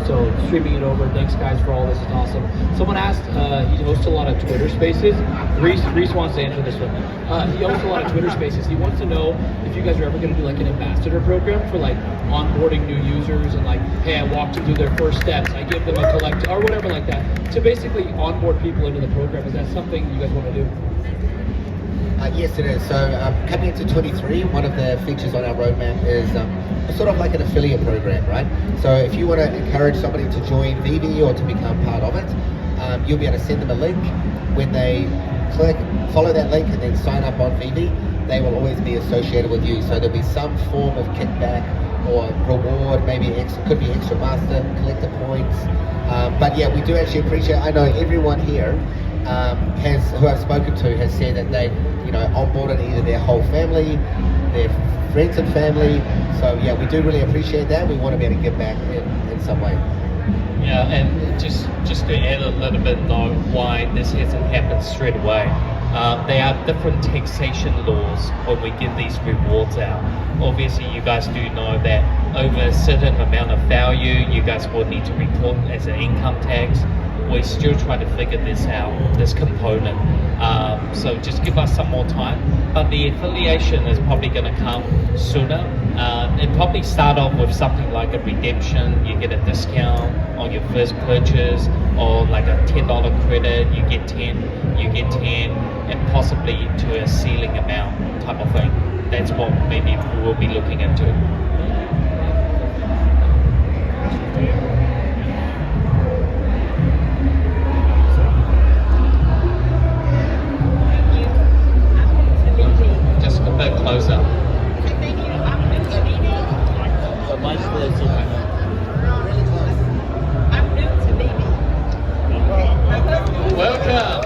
So streaming it over. Thanks guys for all this. It's awesome. Someone asked, he hosts a lot of Twitter Spaces. Reese wants to answer this one. He hosts a lot of Twitter Spaces. He wants to know if you guys are ever going to do like an ambassador program for like onboarding new users and like, hey, I walked them through their first steps. I give them a collect or whatever like that to basically onboard people into the program. Is that something you guys want to do? Yes, it is. So coming into 23, one of the features on our roadmap is sort of like an affiliate program, right? So if you want to encourage somebody to join Veve or to become part of it, you'll be able to send them a link. When they follow that link and then sign up on Veve, they will always be associated with you. So there'll be some form of kickback or reward, maybe could be extra master collector points. But yeah, we do actually appreciate, I know everyone here who I've spoken to has said that they, onboarded either their whole family, their friends and family. So yeah, we do really appreciate that. We want to be able to give back in some way. Yeah, and just to add a little bit though, why this hasn't happened straight away. There are different taxation laws when we give these rewards out. Obviously, you guys do know that over a certain amount of value, you guys will need to report as an income tax. We're still trying to figure this out, this component. So just give us some more time. But the affiliation is probably going to come sooner. It probably start off with something like a redemption. You get a discount on your first purchase, or like a $10 credit. You get 10, and possibly to a ceiling amount type of thing. That's what maybe we will be looking into. Just a bit closer. Welcome.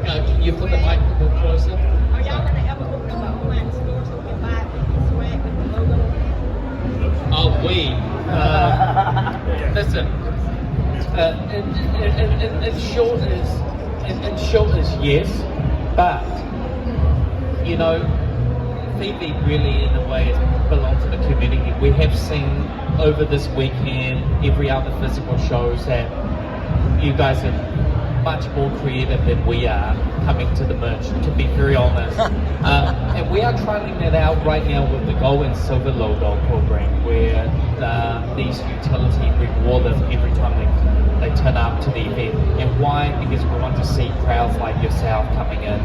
Can you put the mic a bit closer? Are y'all gonna ever open up an online store so we can buy the swag with the logo? Oh, listen. In short is yes, but Veve really in a way belongs to the community. We have seen over this weekend, every other physical shows that you guys are much more creative than we are coming to the merch, to be very honest. And we are trialing that out right now with the Gold and Silver Logo program, where these utility reward them every time they turn up to the event. And why? Because we want to see crowds like yourself coming in.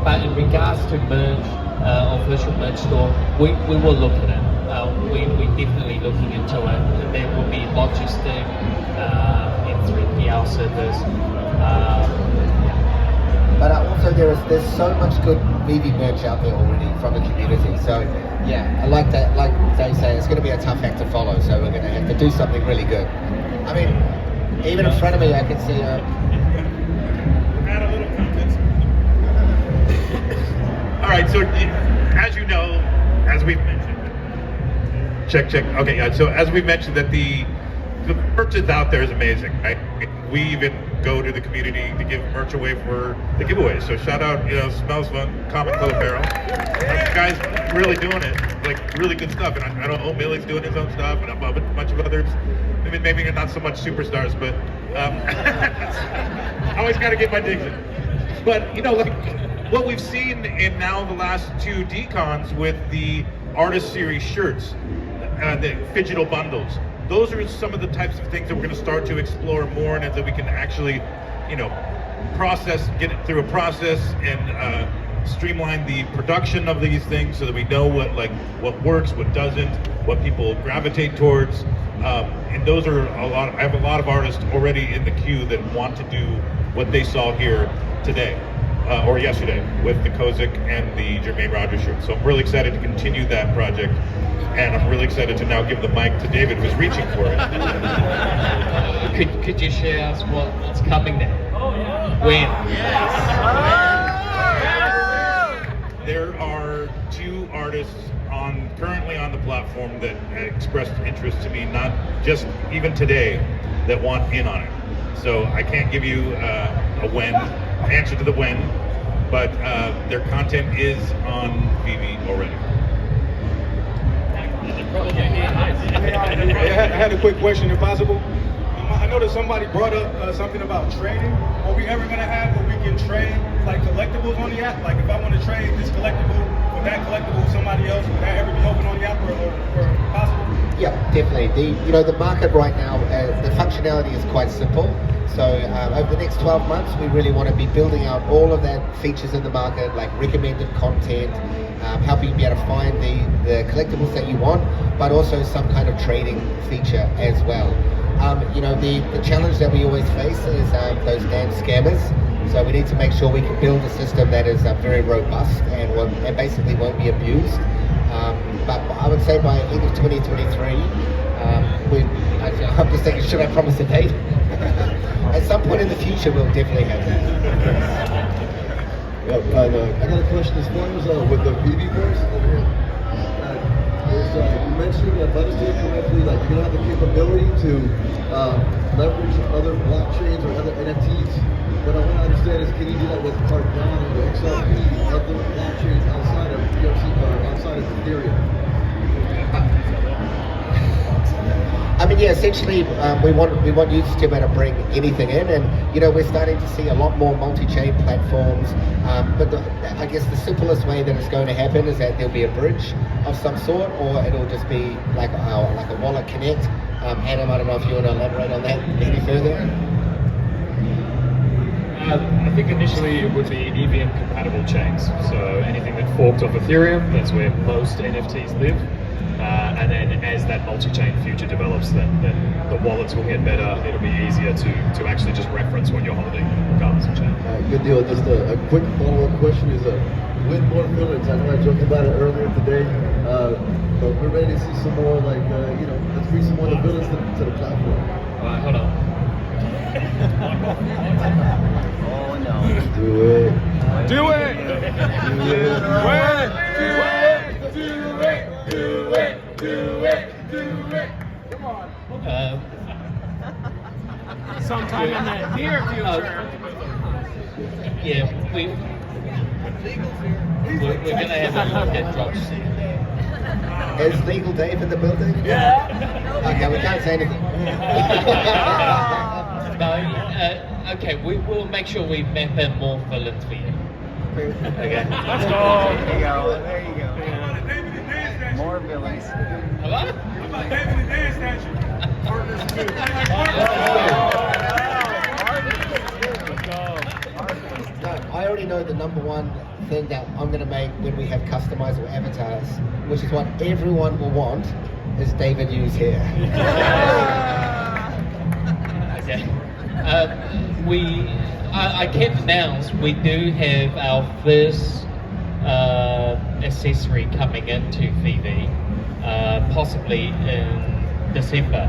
But in regards to merch, or virtual merch store, we will look at it. We're definitely looking into it. There will be logistic and 3PL service. But also there's so much good Veve merch out there already from the community. So yeah, I like that. Like they say, it's going to be a tough act to follow. So we're going to have to do something really good. I mean, even in front of me, I can see. Add a little context. All right. So as you know, as we've mentioned, check. Okay. Yeah. So as we've mentioned, that the merch that's out there is amazing, right? We even go to the community to give merch away for the giveaways. So shout out, Smells Fun, Comic Club Apparel. Guys really doing it, like really good stuff. And I know Millie's doing his own stuff, and a bunch of others. Maybe not so much superstars, but I always got to get my digs in. But what we've seen in now the last two DCONs with the Artist Series shirts, the digital bundles. Those are some of the types of things that we're going to start to explore more, and that we can actually, get it through a process and streamline the production of these things, so that we know what works, what doesn't, what people gravitate towards. And those are I have a lot of artists already in the queue that want to do what they saw here today. Or yesterday with the Kozik and the Jermaine Rogers shirt. So I'm really excited to continue that project, and I'm really excited to now give the mic to David, who's reaching for it. Could you share us what's coming now? Oh yeah. When? Yes. There are two artists currently on the platform that expressed interest to me, not just even today, that want in on it. So I can't give you answer to the when, but their content is on Veve already. had a quick question, if possible. I know that somebody brought up something about trading. Are we ever gonna have where we can trade like collectibles on the app? Like if I want to trade this collectible with that collectible with somebody else, would that ever be open on the app or possible? Yeah, definitely. The market right now, the functionality is quite simple. So over the next 12 months, we really want to be building out all of that features in the market, like recommended content, helping you be able to find the collectibles that you want, but also some kind of trading feature as well. The challenge that we always face is those damn scammers. So we need to make sure we can build a system that is very robust and basically won't be abused. But I would say by end of 2023, I'm just thinking, should I promise a date? At some point in the future, we'll definitely have that. I got a question as far as with the Veveverse over here. You mentioned, if I understand correctly, like you're gonna have the capability to leverage other blockchains or other NFTs. What I want to understand is, can you do that with Cardano or XRP, other blockchains outside of BRC or outside of Ethereum? I mean, yeah, essentially, we want users to be able to bring anything in, and we're starting to see a lot more multi-chain platforms. But I guess the simplest way that it's going to happen is that there'll be a bridge of some sort, or it'll just be like a wallet connect. Adam, I don't know if you want to elaborate on that any further. I think initially it would be EVM compatible chains. So anything that forked off Ethereum, that's where most NFTs live. And then as that multi-chain future develops, then the wallets will get better. It'll be easier to actually just reference what you're holding, regardless of chain. Good deal. Just a quick follow-up question is, with more villains, I know I joked about it earlier today, but we're ready to see some more, like, let's bring some more of the villains to the platform. Hold on. Oh no. Do it. Do it! Do it. Do it! Come on. Sometime in the near future. Yeah, we're going to have a look at drops. Is Legal Dave in the building? Yeah. Okay, we can't say anything. No, okay, we will make sure we map in more villains for you. Okay. Let's go. There you go. There you go. More villains. Hello? How about David the Dance Statue? No, I already know the number one thing that I'm going to make when we have customizable avatars, which is what everyone will want, is David Hughes here. Okay. I can announce we do have our first accessory coming into Veve, possibly in December.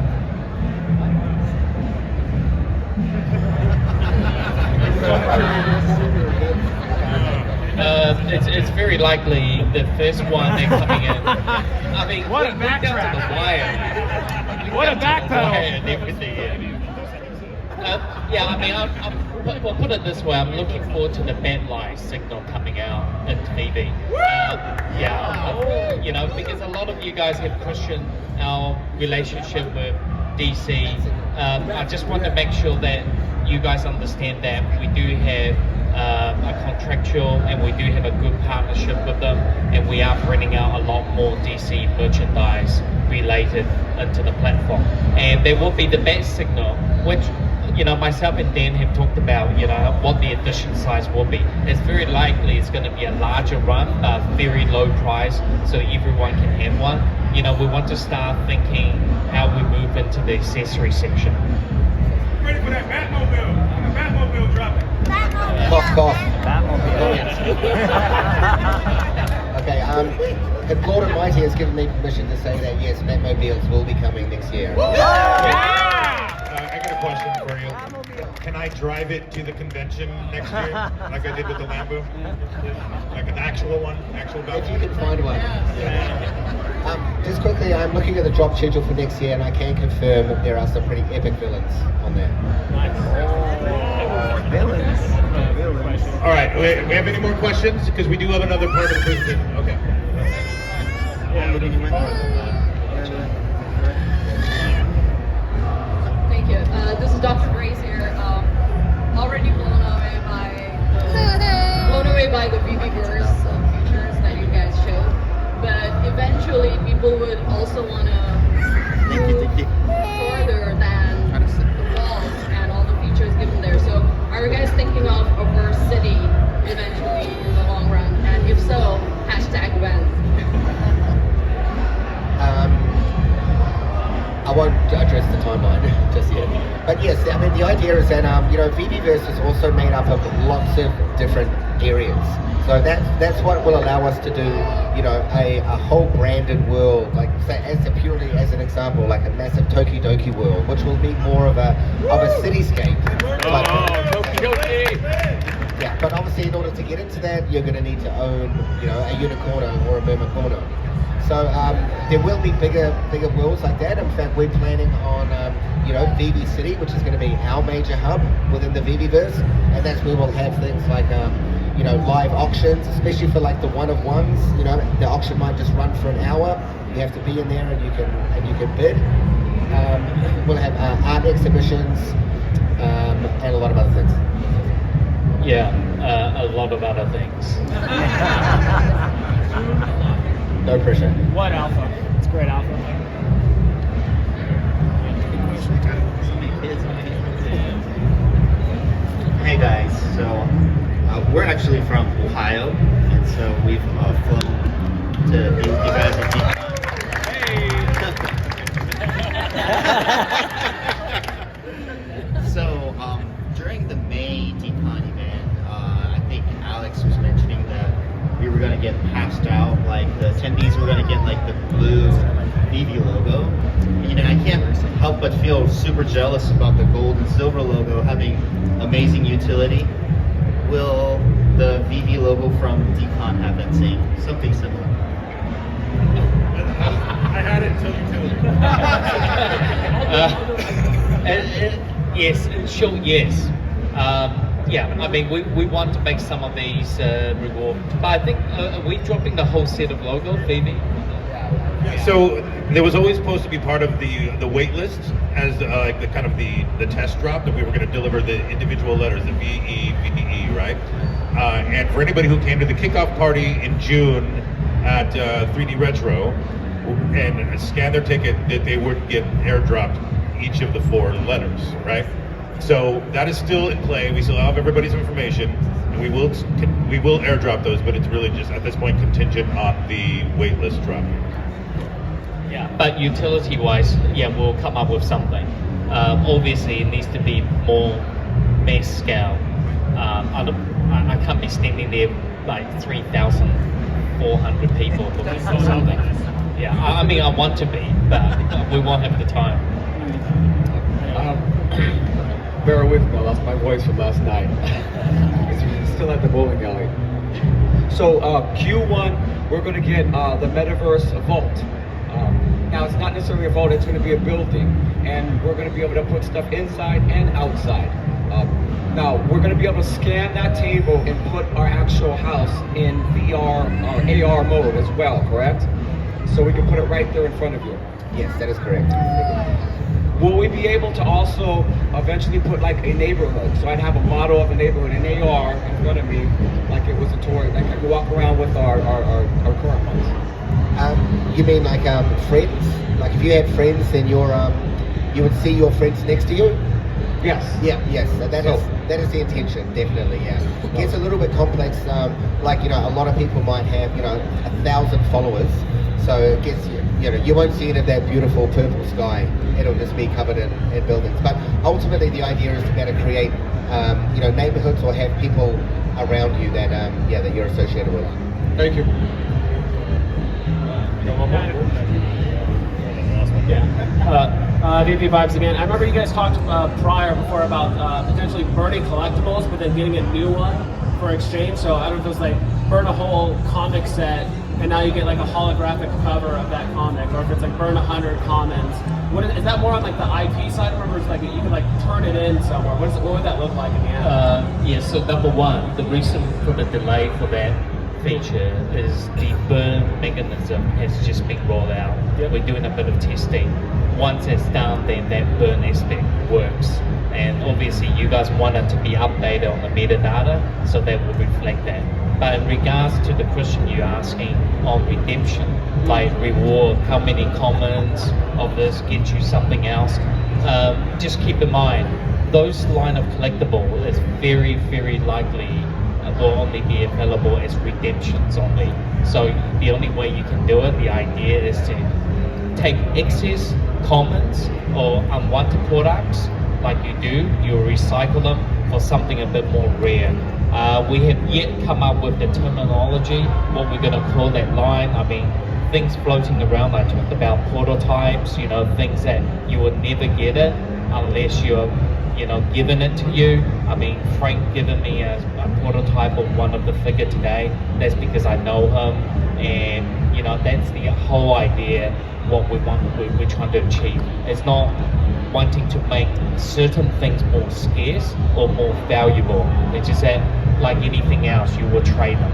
It's very likely the first one they're coming in. I mean, What a we're down to the backtrack. wire. What a Down to the backpedal. wire and everything, yeah, I mean, we'll put it this way. I'm looking forward to the BatLive signal coming out into Veve. Because a lot of you guys have questioned our relationship with DC. I just want to make sure that you guys understand that we do have a contractual and we do have a good partnership with them, and we are bringing out a lot more DC merchandise related into the platform. And there will be the bat signal, which myself and Dan have talked about, what the edition size will be. It's very likely it's going to be a larger run, very low price, so everyone can have one. We want to start thinking how we move into the accessory section. Ready for that Batmobile? When the Batmobile dropping? Cough, cough. Batmobile. Okay, and Gordon Mighty has given me permission to say that yes, Batmobiles will be coming next year. I got a question for you. Can I drive it to the convention next year, like I did with the Lambo? Like an actual one, actual If you Batmobile? can find one. Just quickly, I'm looking at the drop schedule for next year, and I can confirm that there are some pretty epic villains on there. Villains. All right, we have any more questions? Because we do have another part of the presentation. Okay. this is Dr. Grace here. Already blown away by the Veveverse features that you guys showed. But eventually, people would also want to move further than the walls and all the features given there. So, are you guys thinking of a verse city eventually in the long run? And if so, hashtag when? I won't address the timeline just yet. But yes, I mean, the idea is that, Veveverse is also made up of lots of different areas. So that's what will allow us to do, a whole branded world, like say purely as an example, like a massive Tokidoki world, which will be more of a cityscape. Yeah, but obviously in order to get into that, you're going to need to own, a Unicorno or a Mermacorno. So there will be bigger worlds like that. In fact, we're planning on, Veve City, which is going to be our major hub within the Veveverse, and that's where we'll have things like, live auctions, especially for like the one-of-ones. The auction might just run for an hour. You have to be in there and you can bid. We'll have art exhibitions and a lot of other things. Yeah, a lot of other things. No pressure. What alpha? It's great alpha. Hey guys, so we're actually from Ohio, and so we've flown to meet you guys at DCON. So during the May DCON event, I think Alex was mentioning that we were going to get passed out, like the attendees were going to get like the blue Veve logo. I can't help but feel super jealous about the gold and silver logo having amazing utility. Will the Veve logo from DCON have that something similar? I had it until you told me. Yes, sure, yes. Yeah, I mean, we want to make some of these reward, but I think are we dropping the whole set of logos, Veve? So there was always supposed to be part of the wait list as like the kind of the test drop that we were going to deliver the individual letters, the VE, VE, right? And for anybody who came to the kickoff party in June at 3D Retro and scanned their ticket, that they would get airdropped each of the 4 letters, right? So that is still in play. We still have everybody's information, and we will airdrop those, but it's really just at this point contingent on the waitlist drop. Yeah, but utility-wise, yeah, we'll come up with something. Obviously, it needs to be more mass scale. I can't be standing there like 3,400 people looking for something. Yeah, I mean, I want to be, but we won't have the time. Bear with me, I lost my voice from last night. It's still at the bowling alley. So Q1, we're going to get the Metaverse Vault. Now it's not necessarily a vault, it's going to be a building. And we're going to be able to put stuff inside and outside. Now we're going to be able to scan that table and put our actual house in VR or AR mode as well, correct? So we can put it right there in front of you. Yes, that is correct. Will we be able to also eventually put like a neighborhood? So I'd have a model of a neighborhood, an AR in front of me, like it was a tour, like I could walk around with our current ones. You mean like friends? Like if you had friends, then you would see your friends next to you? Yes. Yeah, yes. So that is the intention, definitely, yeah. It gets a little bit complex, like, a lot of people might have, 1,000 followers. So it gets, you won't see any of that beautiful purple sky. It'll just be covered in buildings. But ultimately the idea is to be able to create, neighborhoods or have people around you that, that you're associated with. Thank you. VP Vibes again. I remember you guys talked before about potentially burning collectibles, but then getting a new one for exchange. So I don't know if it was like burn a whole comic set, and now you get like a holographic cover of that comic, or if it's like burn 100 commons. Is that more on like the IP side, or is like you can like turn it in somewhere? What would that look like in the end? Yeah. So number one, the reason for the delay for that feature is the burn mechanism has just been rolled out. Yep. We're doing a bit of testing. Once it's done, then that burn aspect works. And obviously you guys want it to be updated on the metadata, so that will reflect that. But in regards to the question you're asking on redemption, like reward, how many comments of this get you something else, just keep in mind, those line of collectible is very, very likely will only be available as redemptions only. So the only way you can do it, the idea is to take excess commons or unwanted products like you do, you recycle them for something a bit more rare. We have yet come up with the terminology, what we're going to call that line. I mean, things floating around, I talked about prototypes, you know, things that you will never get it unless you're, you know, given it to you. I mean, Frank given me a prototype of one of the figure today. That's because I know him, and you know, that's the whole idea. What we're trying to achieve. It's not wanting to make certain things more scarce or more valuable. It's just that, like anything else, you will trade them.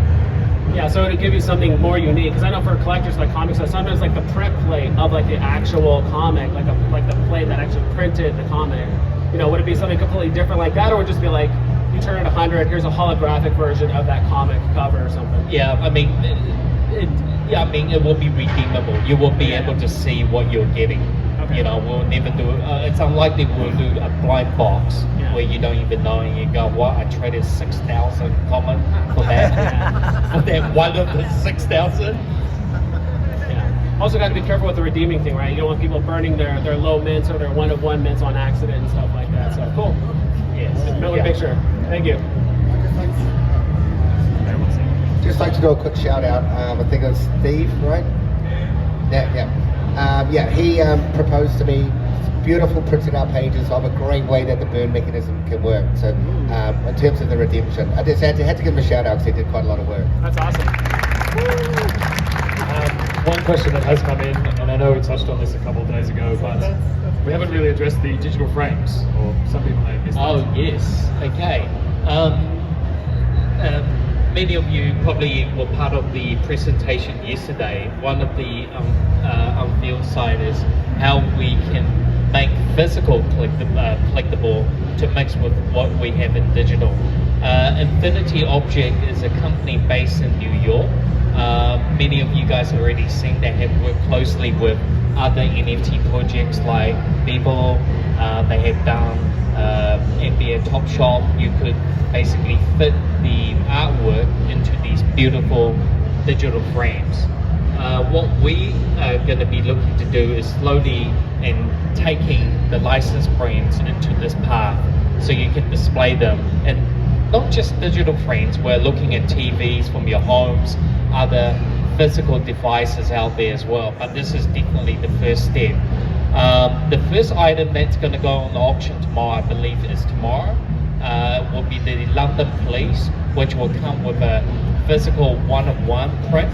Yeah, so it'll give you something more unique. Because I know for collectors like comics, sometimes like the print plate of like the actual comic, like the plate that actually printed the comic. You know, would it be something completely different like that, or would it just be like you turn it 100, here's a holographic version of that comic cover or something? Yeah, I mean, it will be redeemable. You will be able to see what you're getting. Okay. You know, we'll never do it. It's unlikely we'll do a blind box where you don't even know and you go, what? I traded 6,000 common for that. For that one of the 6,000. Yeah. Also, got to be careful with the redeeming thing, right? You don't want people burning their low mints or their one of one mints on accident and stuff like that. So cool. Yes. Just want to make sure. Thank you. Just like to do a quick shout out. I think it was Steve, right? Yeah. He proposed to me beautiful printed out pages of a great way that the burn mechanism can work. So in terms of the redemption, I just had to give him a shout out because he did quite a lot of work. That's awesome. One question that has come in, and I know we touched on this a couple of days ago, but we haven't really addressed the digital frames, or some people may have missed Oh, that. yes. Okay. Many of you probably were part of the presentation yesterday. One of the unveiled side is how we can make physical collectible to mix with what we have in digital. Infinity Object is a company based in New York. Many of you guys have already seen they have worked closely with other NFT projects like Veve. They have done NBA Top Shop. You could basically fit the artwork into these beautiful digital frames. What we are going to be looking to do is slowly and taking the licensed frames into this path so you can display them. And not just digital frames, we're looking at TVs from your homes, other physical devices out there as well. But this is definitely the first step. The first item that's going to go on the auction tomorrow, I believe is tomorrow, will be the London Police, which will come with a physical one-of-one print.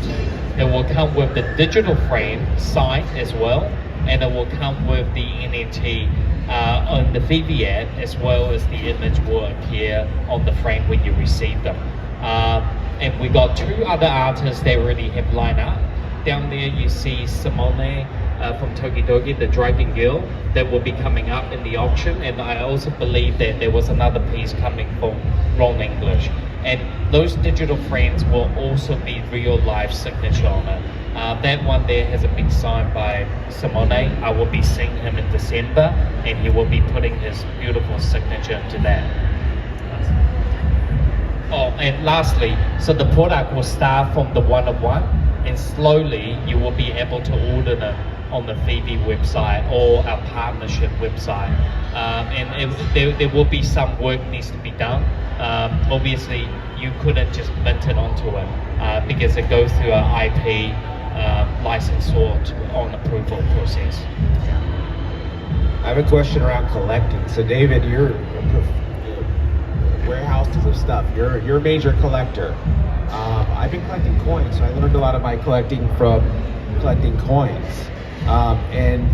It will come with the digital frame signed as well, and it will come with the NFT on the Veve ad, as well as the image will appear on the frame when you receive them. And we got two other artists they already have lined up. Down there you see Simone from Tokidoki, the Dragon Girl, that will be coming up in the auction. And I also believe that there was another piece coming from Ron English. And those digital frames will also be real life signature on it. That one there has a big sign by Simone. I will be seeing him in December, and he will be putting his beautiful signature into that. Oh, and lastly, so the product will start from the one-of-one, and slowly you will be able to order them on the Veve website or our partnership website. There will be some work needs to be done. Obviously, you couldn't just mint it onto it because it goes through an IP licensor on approval process. I have a question around collecting. So David, you're warehouses of stuff. You're a major collector. I've been collecting coins, so I learned a lot of my collecting from collecting coins. And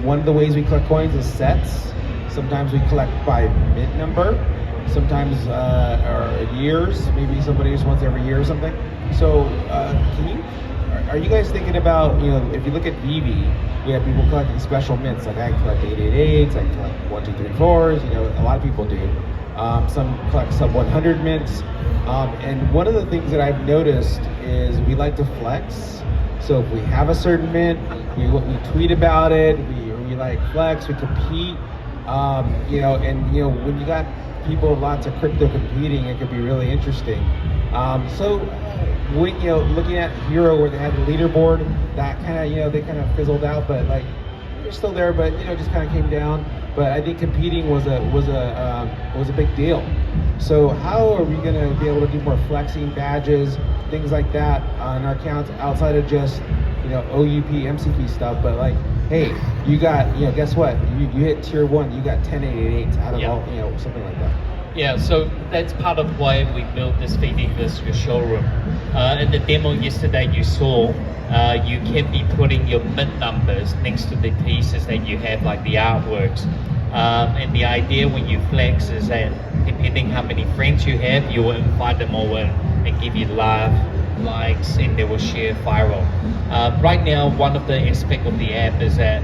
one of the ways we collect coins is sets. Sometimes we collect by mint number, sometimes or years. Maybe somebody just once every year or something. So are you guys thinking about, if you look at Veve, we have people collecting special mints, like I collect 888s, I collect 1, 2, 3, 4s, a lot of people do. Some collect sub 100 mints. And one of the things that I've noticed is we like to flex. So if we have a certain mint, we tweet about it, we like flex, we compete, when you got people, lots of crypto competing, it could be really interesting. When, looking at Hero where they had the leaderboard, that kind of, they kind of fizzled out, but like, they're still there, but just kind of came down. But I think competing was a big deal. So how are we going to be able to do more flexing, badges, things like that on our accounts outside of just OUP, MCP stuff? But like, hey, you got guess what? You hit tier 1, you got 10 888s out of all something like that. Yeah, so that's part of why we built this Veve Virtual Showroom. In the demo yesterday you saw, you can be putting your mint numbers next to the pieces that you have, like the artworks. And the idea when you flex is that depending how many friends you have, you will invite them over and give you love, likes, and they will share viral. Right now, one of the aspects of the app is that,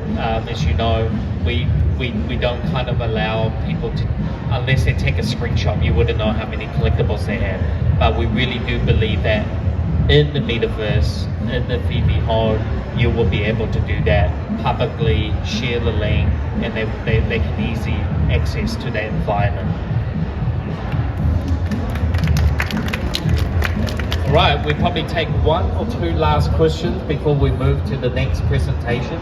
as you know, we don't kind of allow people to, unless they take a screenshot, you wouldn't know how many collectibles they have. But we really do believe that in the metaverse, in the Veve Hold, you will be able to do that publicly, share the link, and they can easily access to that environment. All right, we probably take 1 or 2 last questions before we move to the next presentation.